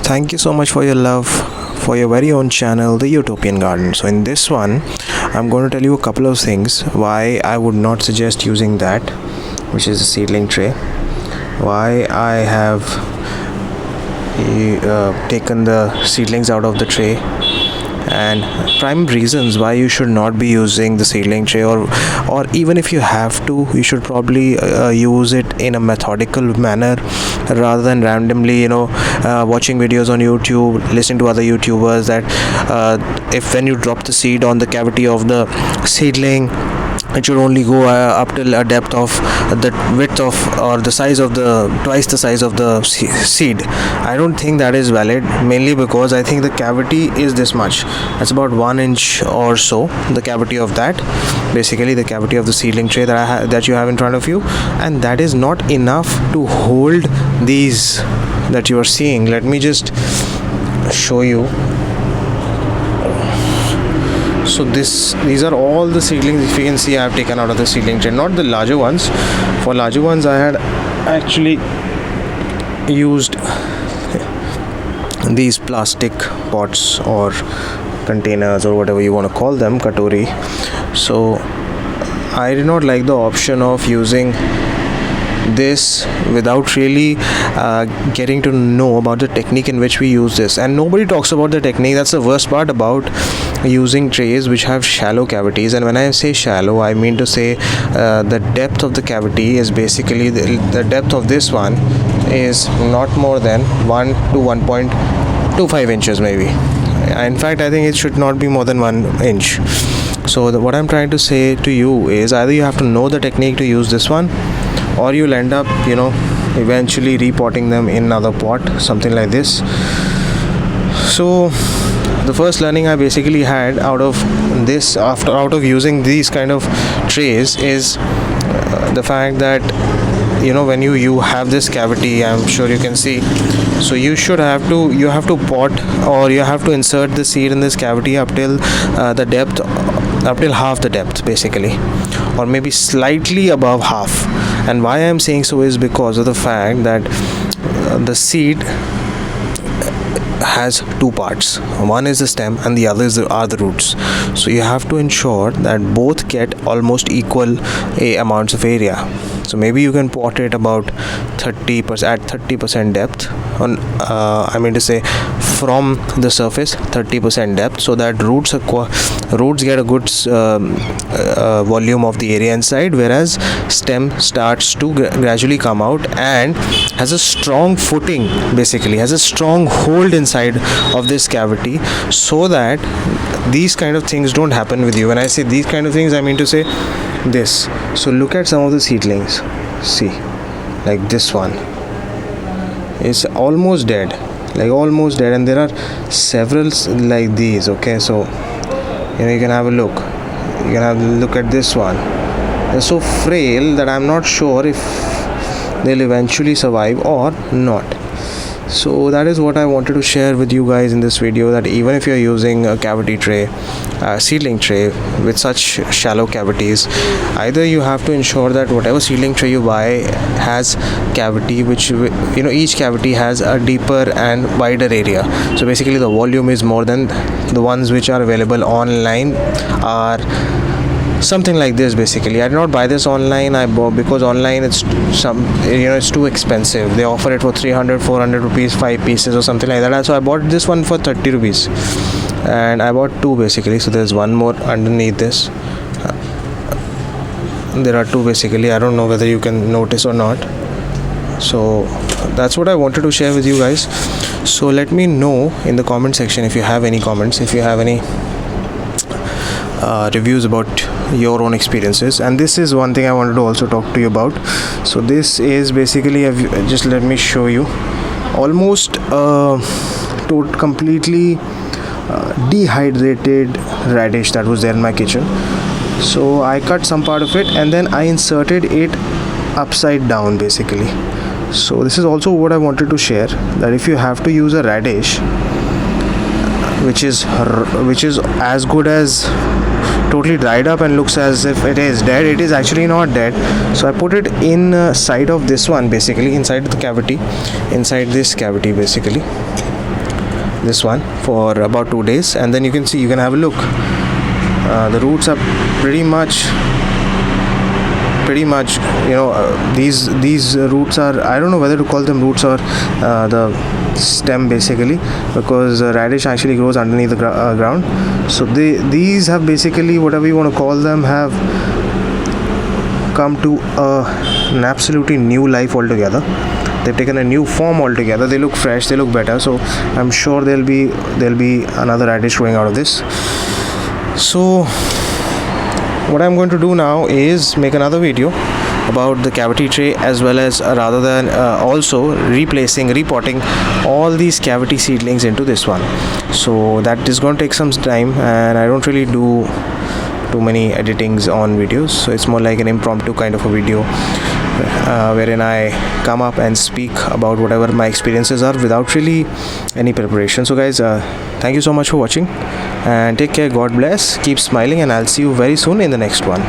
Thank you so much for your love for your very own channel, the Utopian Garden. So in this one, I'm going to tell you a couple of things why I would not suggest using that, which is a seedling tray, why I have taken the seedlings out of the tray, and prime reasons why you should not be using the seedling tray, or even if you have to, you should probably use it in a methodical manner rather than randomly watching videos on YouTube, listening to other YouTubers that if when you drop the seed on the cavity of the seedling, it should only go up till a depth of the width of or the size of the twice the size of the seed. I don't think that is valid, mainly because I think the cavity is this much. It's about 1 inch or so, the cavity of that, basically the cavity of the seedling tray that you have in front of you, and that is not enough to hold these that you are seeing. Let me just show you. So these are all the seedlings. If you can see, I have taken out of the seedling tray, not the larger ones. For larger ones I had actually used these plastic pots or containers or whatever you want to call them, katori. So I did not like the option of using this without really getting to know about the technique in which we use this, and nobody talks about the technique. That's the worst part about using trays which have shallow cavities. And when I say shallow, I mean to say the depth of the cavity is basically the depth of this one is not more than 1 to 1.25 inches maybe. In fact, I think it should not be more than 1 inch. So what I'm trying to say to you is, either you have to know the technique to use this one, or you'll end up eventually repotting them in another pot, something like this. So the first learning I basically had out of this, out of using these kind of trays, is the fact that when you have this cavity, I'm sure you can see, so you have to pot, or you have to insert the seed in this cavity up till the depth, up till half the depth basically, or maybe slightly above half. And why I'm saying so is because of the fact that the seed has two parts. One is the stem and the other are the roots. So you have to ensure that both get almost equal amounts of area. So maybe you can pot it about 30% at 30% depth on I mean to say from the surface, 30% depth, so that roots get a good volume of the area inside, whereas stem starts to gradually come out and has a strong footing, basically has a strong hold inside of this cavity, so that these kind of things don't happen with you. When I say these kind of things, I mean to say this. So look at some of the seedlings. See, like this one is almost dead, and there are several like these. Okay, so you can have a look. You can have a look at this one. They're so frail that I'm not sure if they'll eventually survive or not. So that is what I wanted to share with you guys in this video, that even if you're using a cavity tray, seedling tray with such shallow cavities, either you have to ensure that whatever seedling tray you buy has cavity which each cavity has a deeper and wider area. So basically the volume is more than the ones which are available online, are something like this. Basically, I did not buy this online. I bought because online it's it's too expensive. They offer it for 300-400 rupees, 5 pieces or something like that. So I bought this one for 30 rupees, and I bought two basically. So there's one more underneath this. There are two basically. I don't know whether you can notice or not. So that's what I wanted to share with you guys. So let me know in the comment section if you have any comments, if you have any reviews about your own experiences. And this is one thing I wanted to also talk to you about. So this is basically just let me show you, almost completely dehydrated radish that was there in my kitchen. So I cut some part of it and then I inserted it upside down basically. So this is also what I wanted to share, that if you have to use a radish which is as good as totally dried up and looks as if it is dead, it is actually not dead. So I put it inside of this one basically, inside the cavity, inside this cavity basically. this one for about 2 days, and then you can see, you can have a look. The roots are pretty much these roots are, I don't know whether to call them roots or the stem, basically, because radish actually grows underneath the ground. So these have basically, whatever you want to call them, have come to an absolutely new life altogether. They've taken a new form altogether. They look fresh, they look better, so I'm sure there'll be another radish growing out of this. So what I'm going to do now is make another video about the cavity tray, as well as rather than also repotting all these cavity seedlings into this one. So that is going to take some time, and I don't really do too many editings on videos, so it's more like an impromptu kind of a video wherein I come up and speak about whatever my experiences are without really any preparation. So guys, thank you so much for watching, and take care. God bless, keep smiling, and I'll see you very soon in the next one.